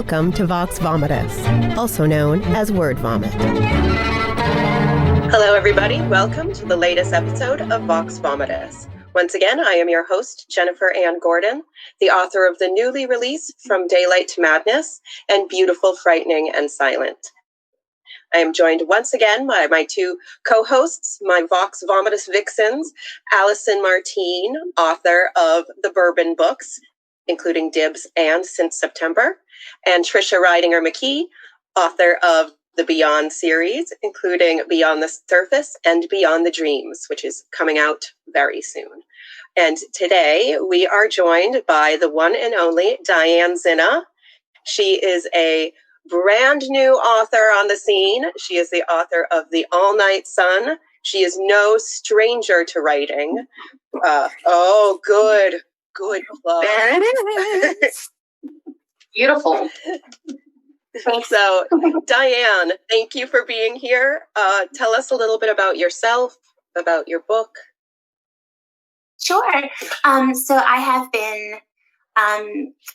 Welcome to Vox Vomitus, also known as Word Vomit. Hello, everybody. Welcome to the latest episode of Vox Vomitus. Once again, I am your host, Jennifer Ann Gordon, the author of the newly released From Daylight to Madness and Beautiful, Frightening, and Silent. I am joined once again by my two co-hosts, my Vox Vomitus vixens, Allison Martine, author of the Bourbon books, including Dibs and Since September, and Trisha Mckee, author of the Beyond series, including Beyond the Surface and Beyond the Dreams, which is coming out very soon. And today we are joined by the one and only Diane Zinna. She is a brand new author on the scene. She is the author of The All Night Sun. She is no stranger to writing. Good plug. There it is. Beautiful. So, Diane, thank you for being here. Tell us a little bit about yourself, about your book. Sure. So I have been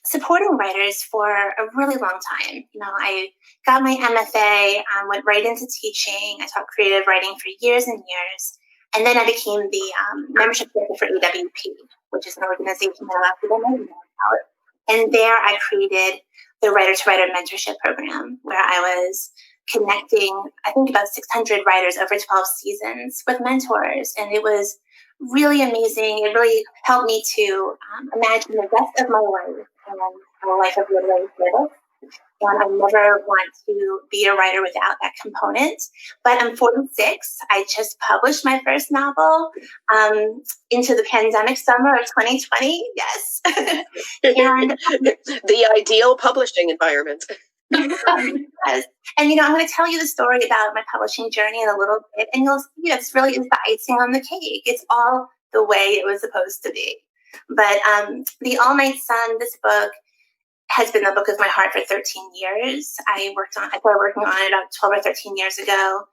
supporting writers for a really long time. You know, I got my MFA, went right into teaching. I taught creative writing for years and years. And then I became the membership director for AWP, which is an organization that a lot of people know about. And there I created the Writer Mentorship Program, where I was connecting, I think, about 600 writers over 12 seasons with mentors. And it was really amazing. It really helped me to imagine the rest of my life and a life of literary service. And I never want to be a writer without that component. But I'm 46. I just published my first novel into the pandemic summer of 2020. Yes. And the ideal publishing environment. Yes. And, you know, I'm going to tell you the story about my publishing journey in a little bit. And you'll see it's really is the icing on the cake. It's all the way it was supposed to be. But The All Night Sun, this book, has been the book of my heart for 13 years. I started working on it about 12 or 13 years ago.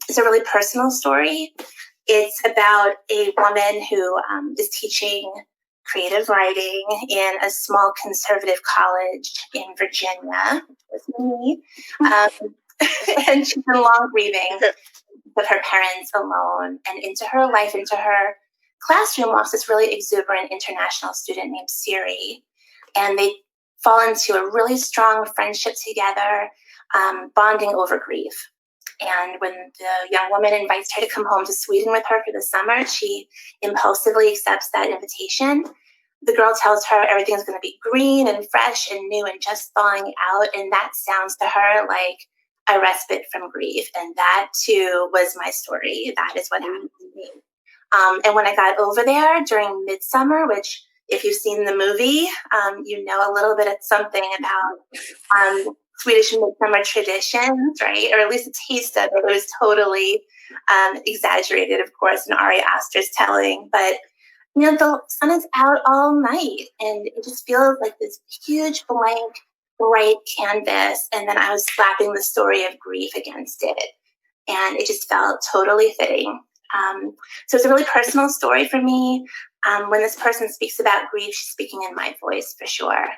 It's a really personal story. It's about a woman who is teaching creative writing in a small conservative college in Virginia. With me. And she's been long grieving with her parents alone. And into her life, into her classroom, walks this really exuberant international student named Siri. And they fall into a really strong friendship together, bonding over grief. And when the young woman invites her to come home to Sweden with her for the summer, she impulsively accepts that invitation. The girl tells her everything's going to be green and fresh and new and just thawing out. And that sounds to her like a respite from grief. And that, too, was my story. That is what happened to me. And when I got over there during Midsummer, which, if you've seen the movie, you know a little bit of something about Swedish midsummer traditions, right? Or at least a taste of it. It was totally exaggerated, of course, in Ari Aster's telling. But, you know, the sun is out all night, and it just feels like this huge blank, bright canvas. And then I was slapping the story of grief against it. And it just felt totally fitting. So it's a really personal story for me. When this person speaks about grief, she's speaking in my voice for sure.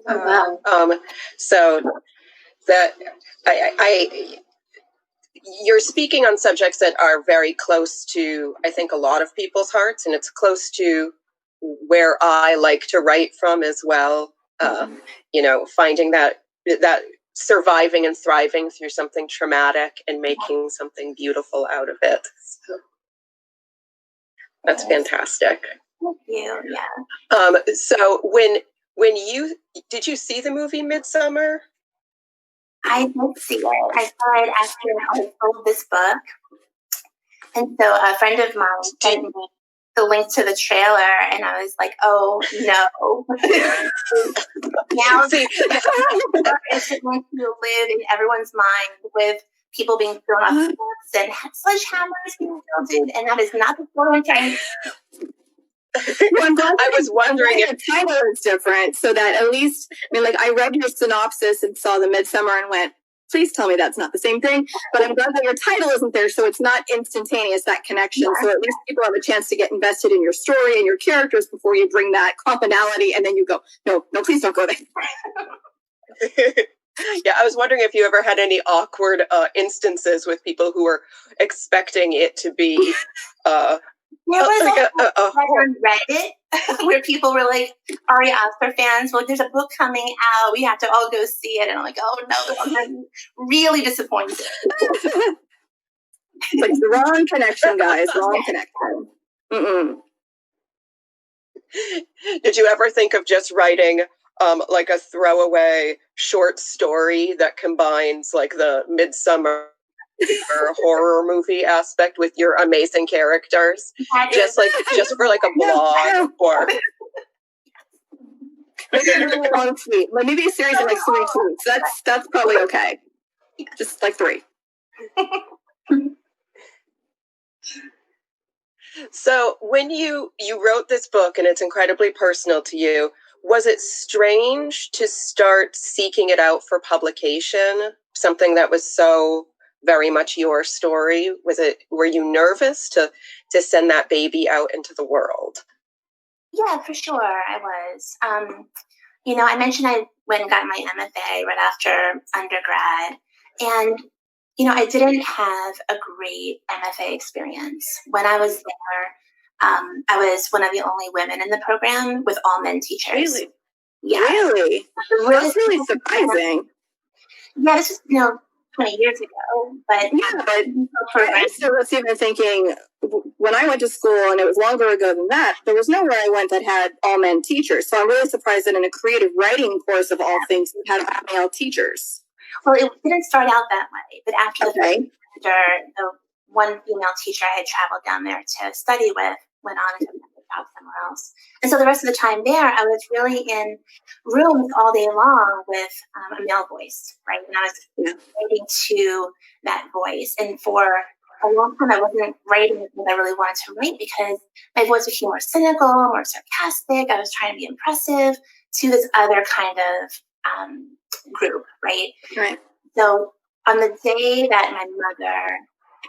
Oh, wow. So that you're speaking on subjects that are very close to, I think, a lot of people's hearts, and it's close to where I like to write from as well. You know, finding that surviving and thriving through something traumatic and making something beautiful out of it. So that's fantastic. Thank you. Yeah. So did you see the movie Midsummer? I did see it. I saw it after I sold this book. And so a friend of mine sent me the link to the trailer, and I was like, oh, no. Now it's going to live in everyone's mind with people being thrown off cliffs and sledgehammers being wielded, and that is not the story I'm trying to I was wondering if the title is different, so that at least, I mean, like, I read your synopsis and saw the Midsummer and went, please tell me that's not the same thing. But I'm glad that your title isn't there, so it's not instantaneous, that connection. So at least people have a chance to get invested in your story and your characters before you bring that commonality, and then you go, no, please don't go there. Yeah, I was wondering if you ever had any awkward instances with people who were expecting it to be there was on Reddit where people were like, Ari Aster fans, well, there's a book coming out, we have to all go see it. And I'm like, oh no, I'm really disappointed. Like the wrong connection, guys. Wrong connection. Mm-mm. Did you ever think of just writing like a throwaway short story that combines like the Midsummer horror movie aspect with your amazing characters, just for like a blog or maybe a long tweet, maybe a series of like 3 tweets. That's probably okay. Just like 3. So when you wrote this book and it's incredibly personal to you, was it strange to start seeking it out for publication? Something that was so very much your story. Were you nervous to send that baby out into the world? Yeah, for sure. I was. I mentioned I went and got my MFA right after undergrad. And, I didn't have a great MFA experience. When I was there, I was one of the only women in the program with all men teachers. Really? Yeah. Really? That's really surprising. Yeah, this was, 20 years ago. But I still was even thinking, when I went to school, and it was longer ago than that, there was nowhere I went that had all men teachers. So I'm really surprised that in a creative writing course of all things, we had male teachers. Well, it didn't start out that way, but after the one female teacher I had traveled down there to study with went on and took another job somewhere else. And so the rest of the time there, I was really in rooms all day long with a male voice, right? And I was writing to that voice. And for a long time, I wasn't writing what I really wanted to write because my voice became more cynical, more sarcastic. I was trying to be impressive to this other kind of group, right? Right. So on the day that my mother,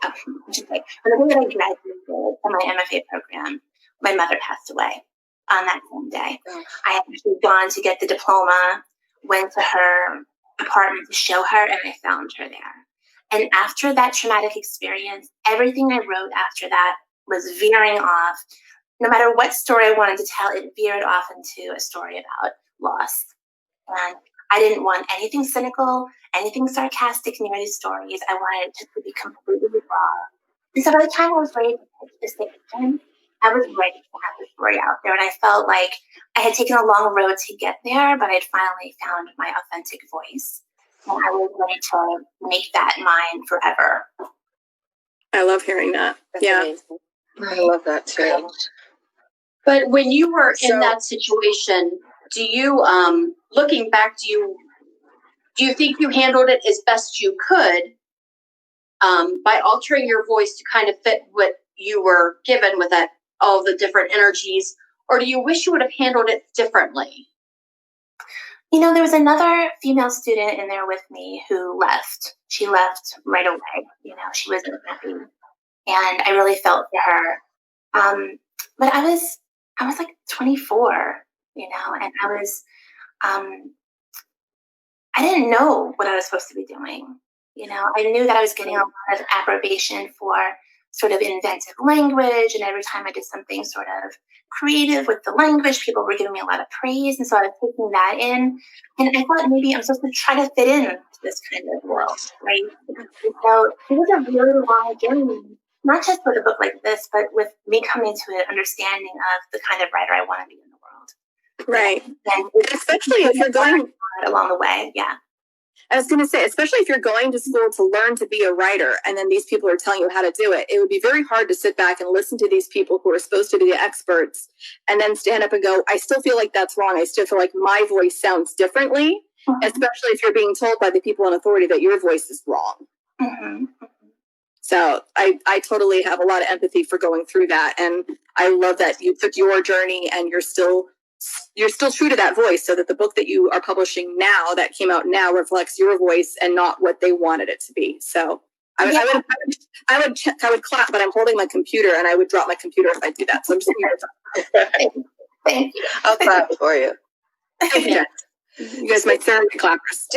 on the day that I graduated from my MFA program, my mother passed away on that same day. I had actually gone to get the diploma, went to her apartment to show her, and I found her there. And after that traumatic experience, everything I wrote after that was veering off. No matter what story I wanted to tell, it veered off into a story about loss. And I didn't want anything cynical, anything sarcastic near these stories. I wanted it to be completely raw. And so by the time I was ready to pitch this fiction, I was ready to have the story out there. And I felt like I had taken a long road to get there, but I'd finally found my authentic voice. And I was ready to make that mine forever. I love hearing that. That's amazing. I love that too. But when you were in that situation, do you, looking back, do you think you handled it as best you could by altering your voice to kind of fit what you were given with all the different energies, or do you wish you would have handled it differently? There was another female student in there with me who left. She left right away. She wasn't happy, and I really felt for her. But I was like 24, and I didn't know what I was supposed to be doing. I knew that I was getting a lot of approbation for sort of inventive language, and every time I did something sort of creative with the language, people were giving me a lot of praise, and so I was taking that in, and I thought maybe I'm supposed to try to fit in to this kind of world, right? And so it was a really long journey, not just with a book like this, but with me coming to an understanding of the kind of writer I want to be in the world. Right. And especially if you're going along the way, yeah. I was going to say, especially if you're going to school to learn to be a writer and then these people are telling you how to do it, it would be very hard to sit back and listen to these people who are supposed to be the experts and then stand up and go, I still feel like that's wrong. I still feel like my voice sounds differently, especially if you're being told by the people in authority that your voice is wrong. Mm-hmm. So I totally have a lot of empathy for going through that. And I love that you took your journey and you're still you're still true to that voice, so that the book that you are publishing now, that came out now, reflects your voice and not what they wanted it to be. So I would clap, but I'm holding my computer, and I would drop my computer if I do that. So I'm just here. Thank you. I'll clap for you. You guys might serve the clappers.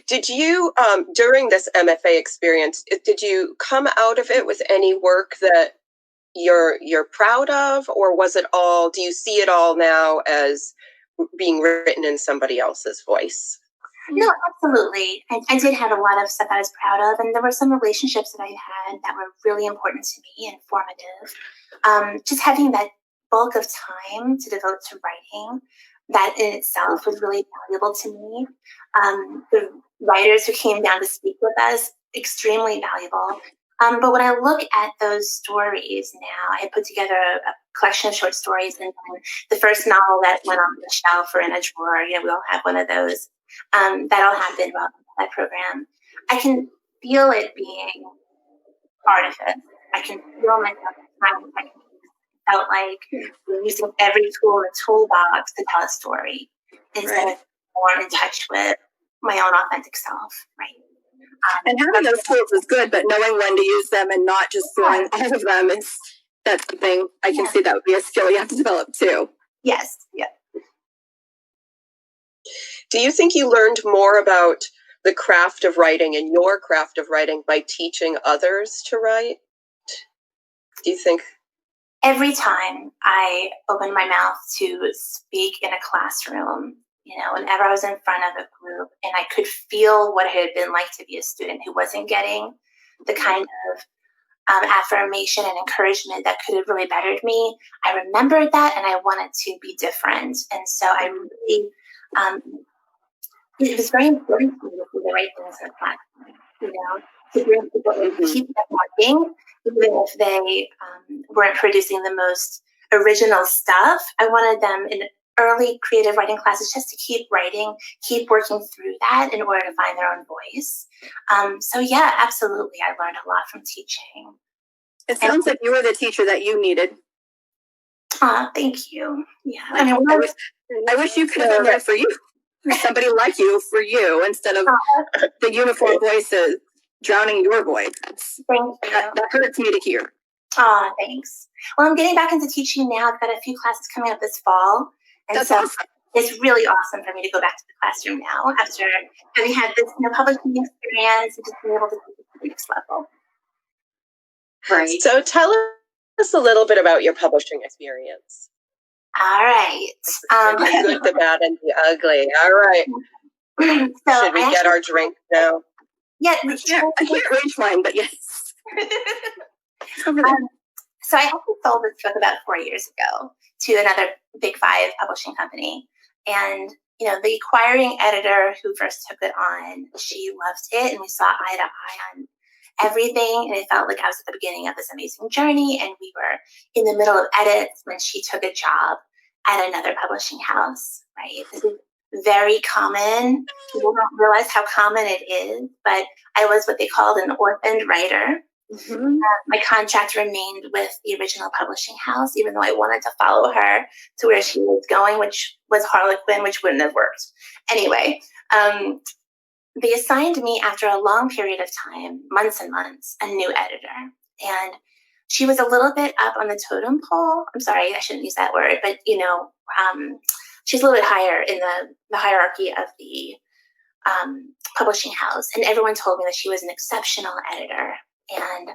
Did you, during this MFA experience, did you come out of it with any work that you're proud of, or was it all, do you see it all now as being written in somebody else's voice? No, absolutely. I did have a lot of stuff I was proud of, and there were some relationships that I had that were really important to me and formative. Just having that bulk of time to devote to writing, that in itself was really valuable to me. The writers who came down to speak with us, extremely valuable. But when I look at those stories now, I put together a collection of short stories, and the first novel that went on the shelf or in a drawer, we all have one of those. That all happened while in that program. I can feel it being part of it. I can feel myself trying. I felt like we're using every tool in the toolbox to tell a story instead of more in touch with my own authentic self, right? And having those tools is good, but knowing when to use them and not just throwing all of them that's something I can see that would be a skill you have to develop too. Yes, yeah. Do you think you learned more about the craft of writing and your craft of writing by teaching others to write? Do you think? Every time I opened my mouth to speak in a classroom, whenever I was in front of a group and I could feel what it had been like to be a student who wasn't getting the kind of affirmation and encouragement that could have really bettered me, I remembered that and I wanted to be different. And so I really, it was very important to me to do the right things in the classroom, to bring people in, keep them working, even if they weren't producing the most original stuff. I wanted them in early creative writing classes just to keep writing, keep working through that in order to find their own voice. So yeah, absolutely. I learned a lot from teaching. It sounds like you were the teacher that you needed. Thank you. Yeah. I wish you could have been there for you. Somebody like you for you instead of the uniform voices drowning your voice. Thank you. That hurts me to hear. Thanks. Well, I'm getting back into teaching now. I've got a few classes coming up this fall. And that's so awesome. It's really awesome for me to go back to the classroom now after having had this publishing experience and just being able to take it to the next level. Right. So tell us a little bit about your publishing experience. All right. The good, the bad, and the ugly. All right. So should we get our drink now? Yeah. I can't reach mine, but yes. So I actually sold this book about 4 years ago to another Big 5 publishing company. And, the acquiring editor who first took it on, she loved it. And we saw eye to eye on everything. And it felt like I was at the beginning of this amazing journey. And we were in the middle of edits when she took a job at another publishing house, right? This is very common. People don't realize how common it is. But I was what they called an orphaned writer. Mm-hmm. My contract remained with the original publishing house, even though I wanted to follow her to where she was going, which was Harlequin, which wouldn't have worked. Anyway, they assigned me after a long period of time, months and months, a new editor. And she was a little bit up on the totem pole. I'm sorry, I shouldn't use that word, but, she's a little bit higher in the hierarchy of the publishing house. And everyone told me that she was an exceptional editor. And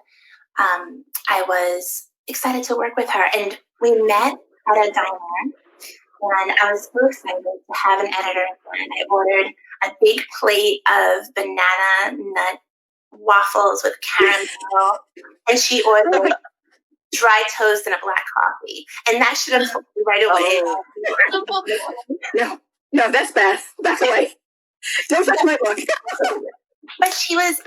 I was excited to work with her. And we met at a diner. And I was so excited to have an editor. And I ordered a big plate of banana nut waffles with caramel. And she ordered dry toast and a black coffee. And that should have told me right away. No, that's bad. Back away. Don't touch my book. But she was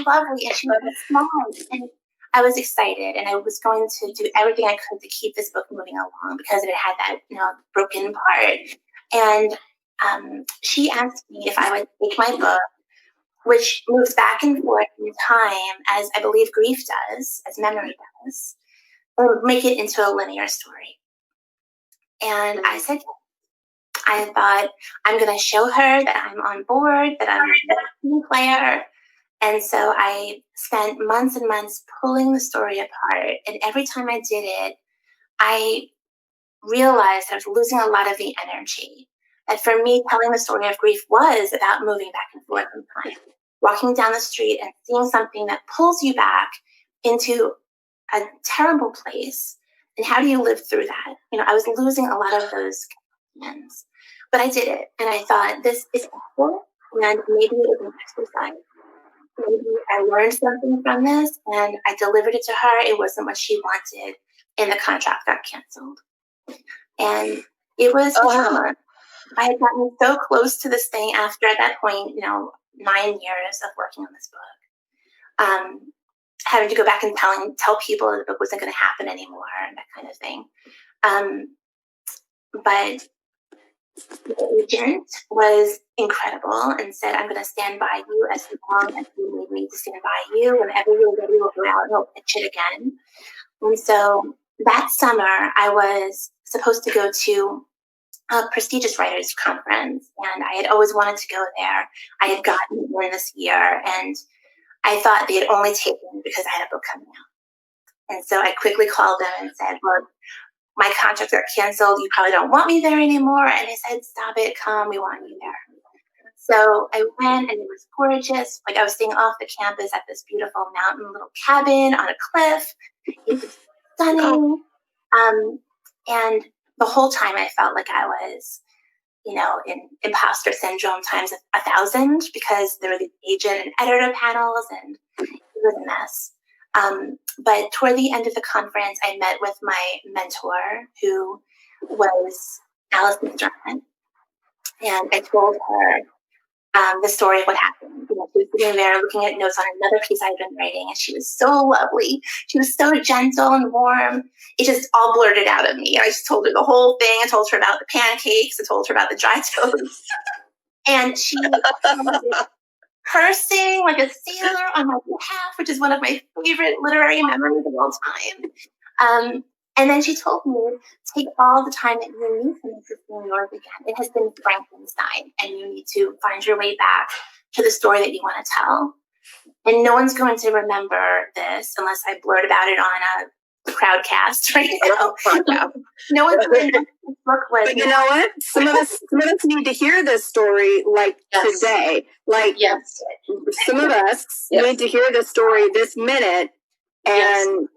lovely and she was smart, and I was excited, and I was going to do everything I could to keep this book moving along because it had that broken part. And she asked me if I would take my book, which moves back and forth in time, as I believe grief does, as memory does, or make it into a linear story. And I said, I thought, I'm going to show her that I'm on board, that I'm a team player. And so I spent months and months pulling the story apart. And every time I did it, I realized I was losing a lot of the energy. That for me, telling the story of grief was about moving back and forth in time, walking down the street and seeing something that pulls you back into a terrible place. And how do you live through that? I was losing a lot of those connections. But I did it, and I thought, this is awful, and maybe it was an exercise. Maybe I learned something from this, and I delivered it to her. It wasn't what she wanted, and the contract got canceled. And it was trauma. I had gotten so close to this thing after, at that point, 9 years of working on this book. Having to go back and tell people the book wasn't going to happen anymore, and that kind of thing. But the agent was incredible and said, I'm going to stand by you as long as you need me to stand by you. Whenever you're ready, we'll go out and we'll pitch it again. And so that summer, I was supposed to go to a prestigious writers conference, and I had always wanted to go there. I had gotten one this year, and I thought they had only taken me because I had a book coming out. And so I quickly called them and said, look, my contract got canceled. You probably don't want me there anymore. And they said, stop it, come, we want you there. So I went, and it was gorgeous. Like, I was staying off the campus at this beautiful mountain little cabin on a cliff. It was stunning. And the whole time I felt like I was, in imposter syndrome times 1,000, because there were the agent and editor panels, and it was a mess. But toward the end of the conference, I met with my mentor, who was Allison. And I told her the story of what happened. She was sitting there looking at notes on another piece I'd been writing, and she was so lovely. She was so gentle and warm. It just all blurted out of me. I just told her the whole thing. I told her about the pancakes. I told her about the dry toast. And she cursing like a sailor on my behalf, which is one of my favorite literary memories of all time. And then she told me, take all the time that you need to make this thing yours again. It has been Frankenstein, and you need to find your way back to the story that you want to tell. And no one's going to remember this unless I blurt about it on a crowdcast right now. No one's going to remember this book was. But you know what? Some of us need to hear this story today. Some of us need to hear this story this minute. And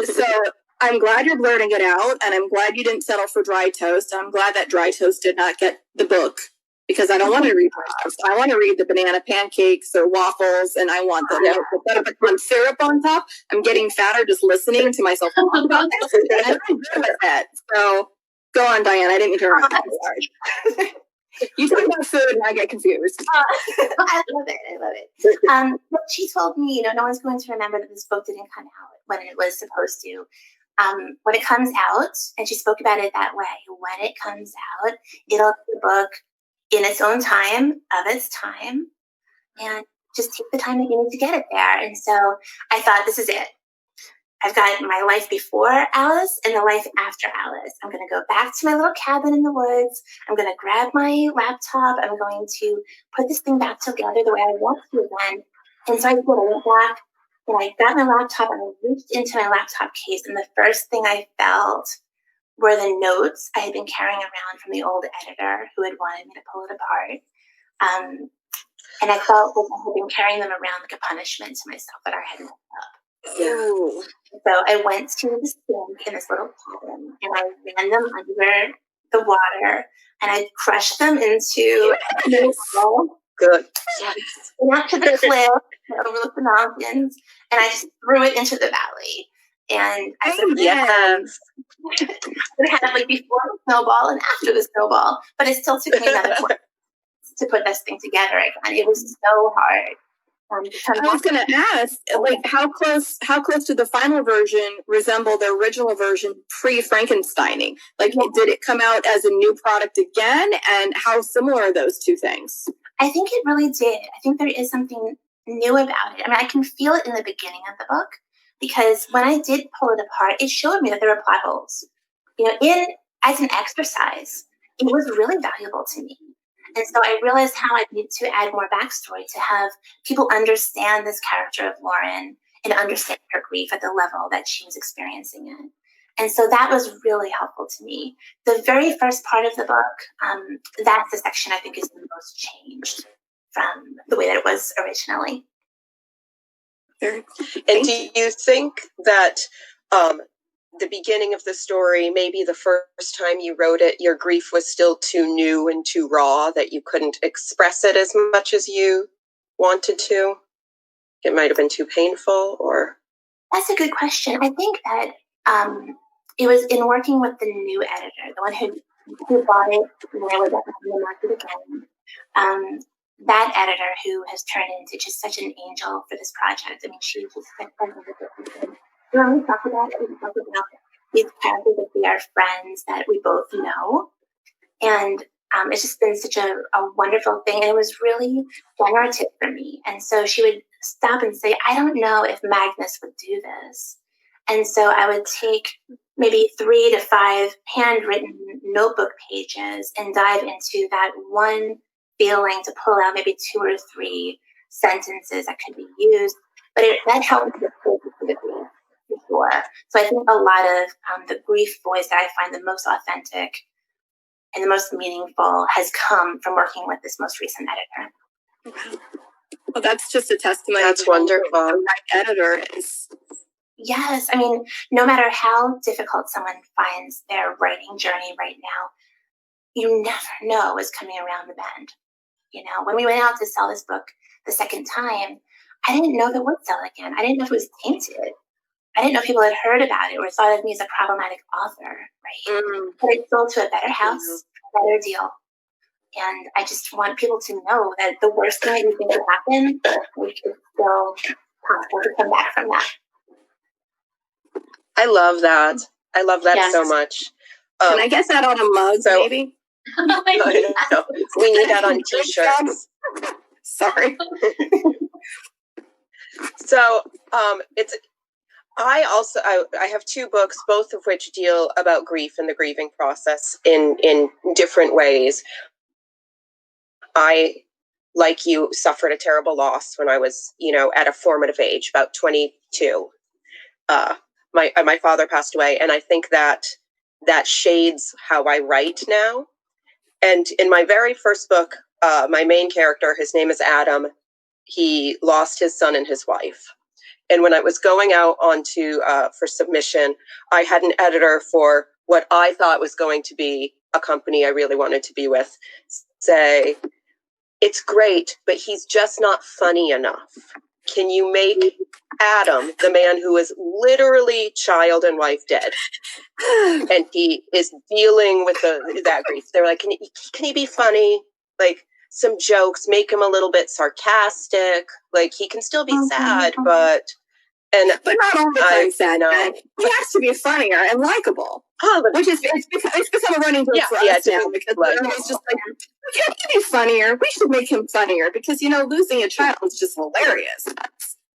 so I'm glad you're blurting it out, and I'm glad you didn't settle for dry toast. I'm glad that dry toast did not get the book, because I don't want to read dry toast. I want to read the banana pancakes or waffles, and I want the butterpecan syrup on top. I'm getting fatter just listening to myself talk about this, and I'm good with that. So go on, Diane. I didn't mean to interrupt. Sorry. You talk about food, and I get confused. I love it. But she told me, no one's going to remember that this book didn't come out when it was supposed to. When it comes out, and she spoke about it that way, when it comes out, it'll be a book in its own time, of its time, and just take the time that you need to get it there. And so I thought, this is it. I've got my life before Alice and the life after Alice. I'm going to go back to my little cabin in the woods. I'm going to grab my laptop. I'm going to put this thing back together the way I want to again. And so I did. I went back, and I got my laptop, and I reached into my laptop case, and the first thing I felt were the notes I had been carrying around from the old editor who had wanted me to pull it apart. And I felt like I had been carrying them around like a punishment to myself that I had messed up. Ooh. So I went to the sink in this little cabin, and I ran them under the water, and I crushed them into a bowl. Good. Went out to the cliff, overlooked the mountains, and I just threw it into the valley. And I said, yes. It had like before the snowball and after the snowball, but it still took me another 4 months to put this thing together again. It was so hard. I was going to ask, how close did the final version resemble the original version pre-Frankensteining? Did it come out as a new product again? And how similar are those two things? I think it really did. I think there is something new about it. I mean, I can feel it in the beginning of the book, because when I did pull it apart, it showed me that there were plot holes. In as an exercise, it was really valuable to me. And so I realized how I needed to add more backstory to have people understand this character of Lauren and understand her grief at the level that she was experiencing it. And so that was really helpful to me. The very first part of the book, that's the section I think is the most changed from the way that it was originally. And do you think that the beginning of the story, maybe the first time you wrote it, your grief was still too new and too raw, that you couldn't express it as much as you wanted to? It might have been too painful, or? That's a good question. I think that it was in working with the new editor, the one who bought it when I was on the market again. That editor who has turned into just such an angel for this project. I mean, she was just like, when we talk about it, we talk about these characters that we are friends that we both know. And it's just been such a wonderful thing. And it was really generative for me. And so she would stop and say, I don't know if Magnus would do this. And so I would take maybe 3 to 5 handwritten notebook pages and dive into that one feeling to pull out maybe 2 or 3 sentences that could be used. But that helped me to before. So I think a lot of the grief voice that I find the most authentic and the most meaningful has come from working with this most recent editor. Well, that's just a testimony. That's wonderful. That editor is. Yes. I mean, no matter how difficult someone finds their writing journey right now, you never know what's coming around the bend. You know, when we went out to sell this book the second time, I didn't know if it would sell again. I didn't know if it was tainted. I didn't know if people had heard about it or thought of me as a problematic author, right? Mm-hmm. But it sold to a better house, a better deal. And I just want people to know that the worst thing that you think would happen, we can still possible to come back from that. I love that. I love that Yes. so much. Can I get that on a mug, maybe? I know. We need that on t-shirts. Sorry. So I have 2 books, both of which deal about grief and the grieving process in different ways. I, like you, suffered a terrible loss when I was, at a formative age, about 22. My father passed away, and I think that shades how I write now. And in my very first book, my main character, his name is Adam. He lost his son and his wife. And when I was going out onto for submission, I had an editor for what I thought was going to be a company I really wanted to be with say, it's great, but he's just not funny enough. Can you make Adam, the man who is literally child and wife dead, and he is dealing with that grief? They're like, can he be funny? Like, some jokes, make him a little bit sarcastic. Like, he can still be sad, but not all the time sad. No. He has to be funnier and likable. Which is it's become a running joke for us now, because it's just like, can he be funnier? We should make him funnier, because losing a child is just hilarious.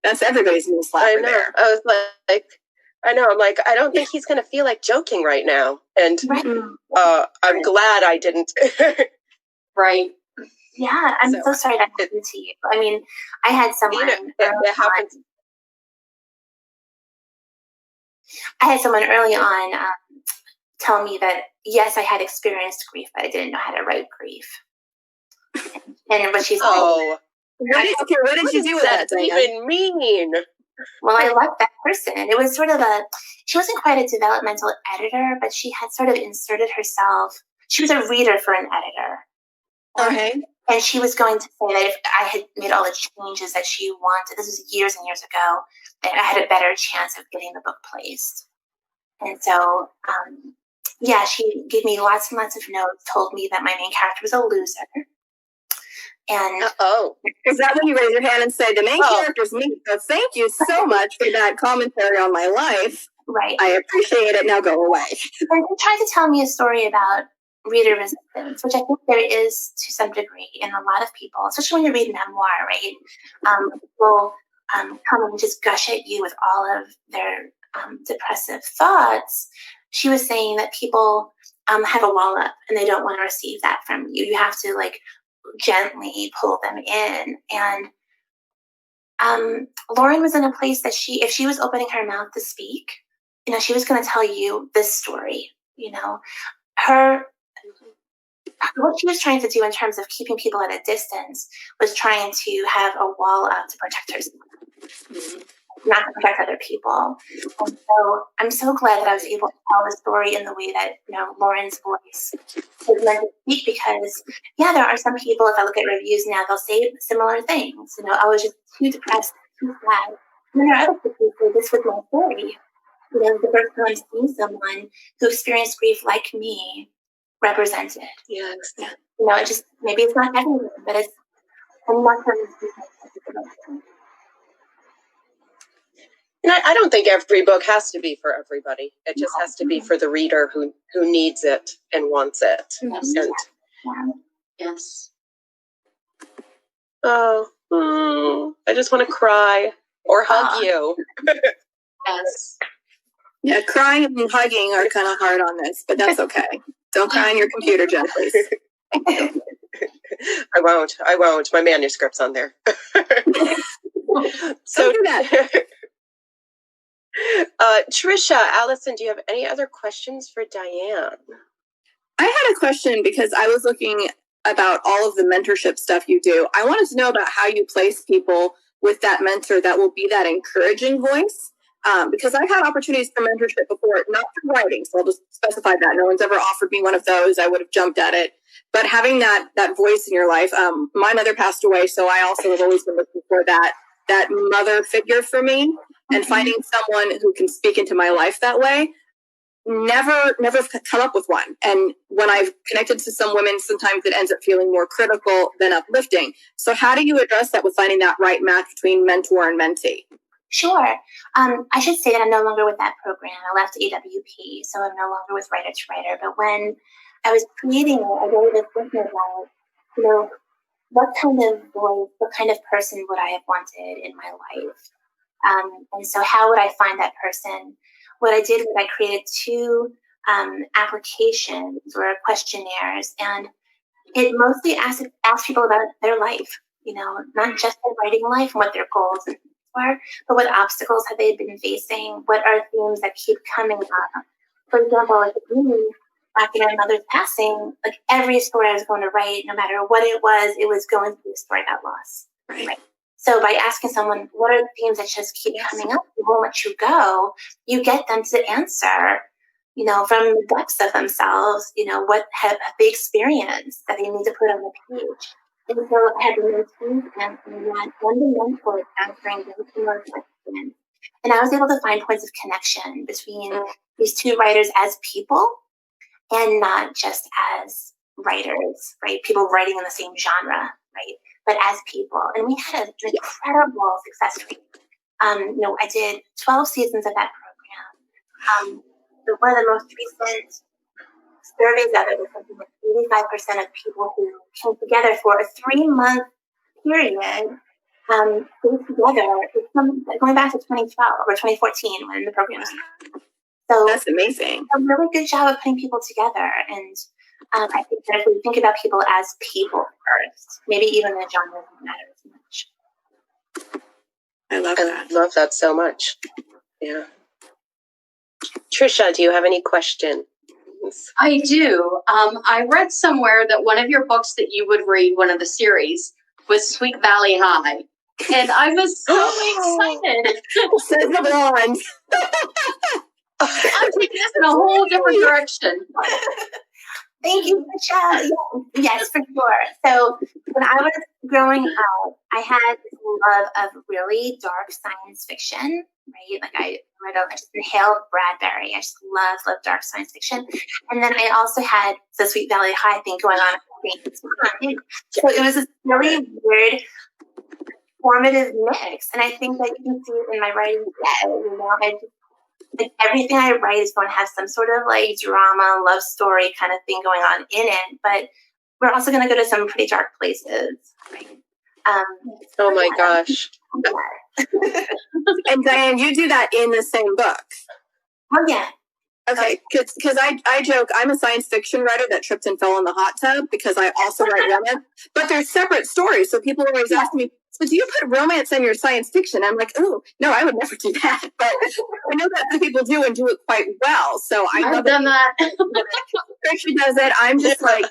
That's everybody's new slapper there. I was like, I know. I'm like, I don't think he's going to feel like joking right now, and I'm glad I didn't. Right. Yeah, I'm so sorry that happened to you. I mean, I had someone. It happens. I had someone early on tell me that, yes, I had experienced grief, but I didn't know how to write grief. And what she's what did you do with that? Even mean? Well, I liked that person. It was sort of she wasn't quite a developmental editor, but she had sort of inserted herself. She was a reader for an editor. Okay. And she was going to say that if I had made all the changes that she wanted, this was years and years ago, that I had a better chance of getting the book placed. And so, she gave me lots and lots of notes, told me that my main character was a loser. And is that when you raise your hand and say, the main character's me, so thank you so much for that commentary on my life. Right. I appreciate it. Now go away. And they tried to tell me a story about reader resistance, which I think there is to some degree in a lot of people, especially when you read memoir, right? People come and just gush at you with all of their depressive thoughts. She was saying that people have a wall up and they don't want to receive that from you. You have to like gently pull them in. And Lauren was in a place that if she was opening her mouth to speak, you know, she was going to tell you this story, you know, what she was trying to do in terms of keeping people at a distance was trying to have a wall up to protect herself, not to protect other people. And so I'm so glad that I was able to tell the story in the way that, you know, Lauren's voice is meant to speak, because yeah, there are some people, if I look at reviews now, they'll say similar things. You know, I was just too depressed, too sad. And there are other people who this was my story. You know, the first time I'm seeing someone who experienced grief like me represented. Yes. You know, it just, maybe it's not everyone, but it's enough for me. And I don't think every book has to be for everybody. It just has to be for the reader who needs it and wants it. Yes. And, Yes. Oh, I just want to cry or hug you. Yes. Yeah, crying and hugging are kind of hard on this, but that's okay. Don't cry on your computer, Jen, please. I won't. My manuscript's on there. So do that. Trisha, Allison, do you have any other questions for Diane? I had a question because I was looking about all of the mentorship stuff you do. I wanted to know about how you place people with that mentor that will be that encouraging voice. Because I've had opportunities for mentorship before, not for writing, so I'll just specify that. No one's ever offered me one of those. I would have jumped at it. But having that voice in your life, my mother passed away, so I also have always been looking for that mother figure for me, and finding someone who can speak into my life that way. Never come up with one. And when I've connected to some women, sometimes it ends up feeling more critical than uplifting. So how do you address that with finding that right match between mentor and mentee? Sure. I should say that I'm no longer with that program. I left AWP, so I'm no longer with Writer to Writer. But when I was creating it, I really was thinking about, you know, what kind of voice, what kind of person would I have wanted in my life? And so how would I find that person? What I did was I created 2 applications or questionnaires, and it mostly asked people about their life, you know, not just their writing life and what their goals were, but what obstacles have they been facing? What are themes that keep coming up? For example, like me, after my mother's passing, like every story I was going to write, no matter what it was going to be a story about loss. Right. So by asking someone, what are the themes that just keep coming up, they won't let you go, you get them to answer, you know, from the depths of themselves, you know, what have they experienced that they need to put on the page. And so I had the mentees answering that, and the mentors answering those similar questions. And I was able to find points of connection between these 2 writers as people and not just as writers, right? People writing in the same genre, right? But as people. And we had an incredible success rate. You know, I did 12 seasons of that program. One of the most recent surveys of it was something like 85% of people who came together for a 3-month period stayed together. It's going back to 2012 or 2014 when the program was. So that's amazing. A really good job of putting people together. And I think that if we think about people as people first, maybe even the genre doesn't matter as much. I love that so much. Yeah. Trisha, do you have any questions? I do. I read somewhere that one of your books that you would read, one of the series, was Sweet Valley High. And I was so excited. Says the blonde. I'm taking this in a whole different direction. Thank you, Trisha. Yes, for sure. So when I was growing up, I had this love of really dark science fiction, right? Like I just inhaled Bradbury. I just love dark science fiction. And then I also had the Sweet Valley High thing going on at the same time. So it was this really weird formative mix. And I think that you can see it in my writing today. You know, like everything I write is going to have some sort of like drama, love story kind of thing going on in it. But we're also going to go to some pretty dark places. Right? Oh my gosh. And Diane, you do that in the same book. Oh yeah. Okay, because I joke, I'm a science fiction writer that tripped and fell in the hot tub because I also write romance, but they're separate stories. So people always ask me, so do you put romance in your science fiction? I'm like, oh, no, I would never do that. But I know that some people do and do it quite well. So I've done that. Trisha does it. I'm just like,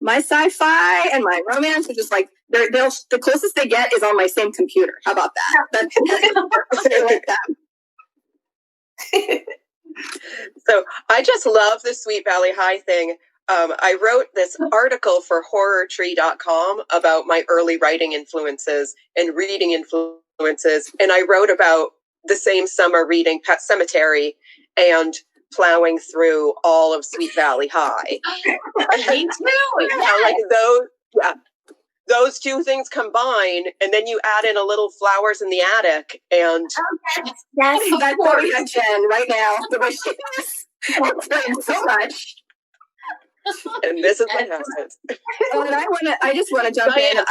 my sci-fi and my romance are just like, the closest they get is on my same computer. How about that? That's like that. So I just love the Sweet Valley High thing. I wrote this article for horrortree.com about my early writing influences and reading influences. And I wrote about the same summer reading Pet Sematary and plowing through all of Sweet Valley High. Me too. Those two things combine, and then you add in a little Flowers in the Attic, and Yes, that's what we have Jen right now. The way she explains so much. And this is what happens. I just want to jump in.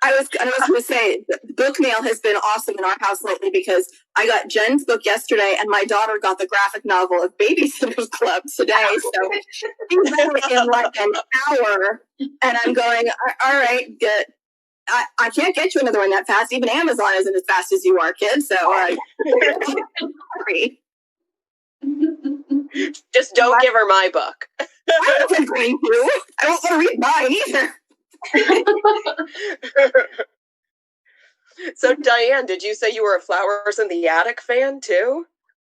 I was going to say, book mail has been awesome in our house lately because I got Jen's book yesterday, and my daughter got the graphic novel of Babysitter's Club today. So she's in like an hour, and I'm going, all right, good. I can't get you another one that fast. Even Amazon isn't as fast as you are, kid. So sorry. Just don't give her my book. I wasn't going to. I won't want to read mine either. So Diane, did you say you were a Flowers in the Attic fan too?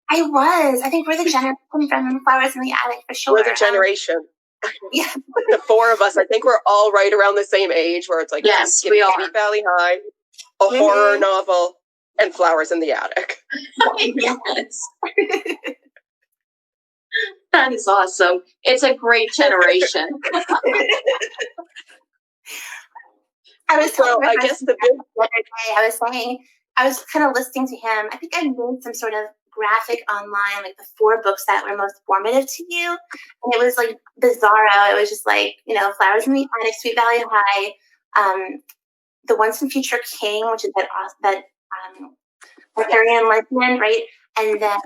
I was. I think we're the generation from Flowers in the Attic for sure. We're the generation. Yeah. The four of us, I think we're all right around the same age where it's like, yes, we are. Sweet Valley High, a horror novel, and Flowers in the Attic. Yes. That is awesome. It's a great generation. I was so I guess the big other day, I was kind of listening to him. I think I made some sort of graphic online, like the 4 books that were most formative to you. And it was like bizarro. It was just like, Flowers in the Attic, Sweet Valley High, The Once and Future King, which is that Arthurian lesbian, right? And then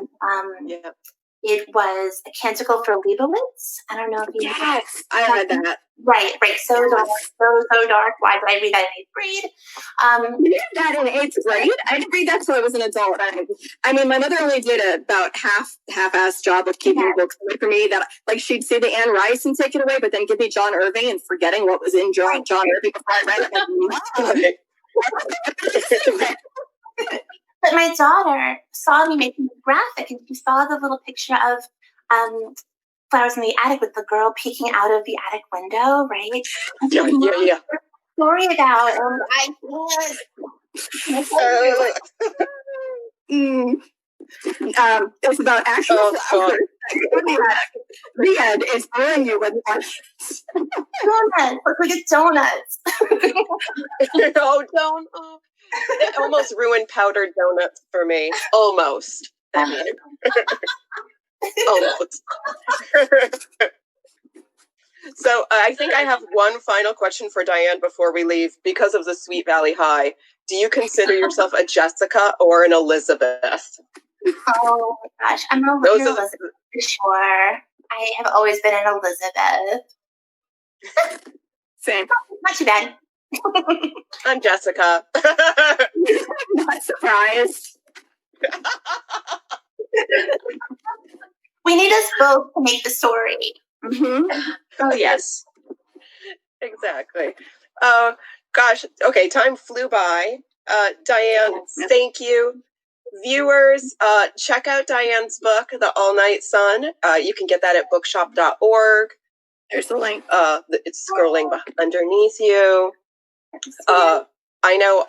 it was A Canticle for Leibowitz. I don't know if you Yes, I read that. Right. So dark, so dark. Why did I read that in 8th grade? You did that in 8th grade? I didn't read that till I was an adult. I mean, my mother only did about half-assed job of keeping books away from me. That like she'd say the Anne Rice and take it away, but then give me John Irving and forgetting what was in John Irving before I read it. But my daughter saw me making the graphic, and she saw the little picture of Flowers in the Attic with the girl peeking out of the attic window, right? Yeah. Story about it's about actual flowers. The end is throwing you with donuts. Look like it's donuts. Oh, it almost ruined powdered donuts for me. Almost. Almost. So I think I have one final question for Diane before we leave. Because of the Sweet Valley High, do you consider yourself a Jessica or an Elizabeth? Oh my gosh, I'm an Elizabeth for sure. I have always been an Elizabeth. Same. Not too bad. I'm Jessica. Not surprised. We need us both to make the story. Mm-hmm. Oh, yes. Exactly. Gosh. Okay, time flew by. Diane, thank you. Viewers, check out Diane's book, The All Night Sun. You can get that at bookshop.org. There's the link. It's scrolling underneath you. I know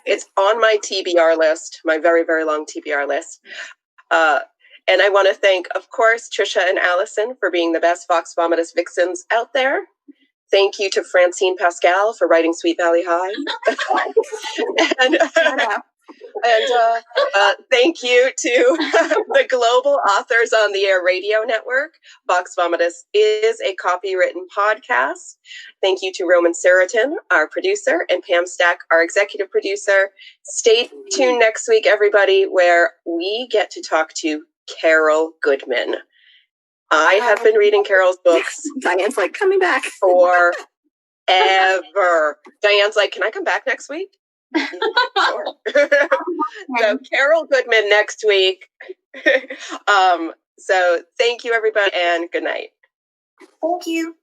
it's on my TBR list, my very, very long TBR list. And I want to thank, of course, Trisha and Allison for being the best Vox Vomitus vixens out there. Thank you to Francine Pascal for writing Sweet Valley High. And thank you to the Global Authors on the Air Radio Network. Vox Vomitus is a copywritten podcast. Thank you to Roman Saratin, our producer, and Pam Stack, our executive producer. Stay tuned next week, everybody, where we get to talk to Carol Goodman. I have been reading Carol's books. Diane's like, coming back. Forever. Diane's like, can I come back next week? Sure. So Carol Goodman next week. So thank you, everybody, and good night. Thank you.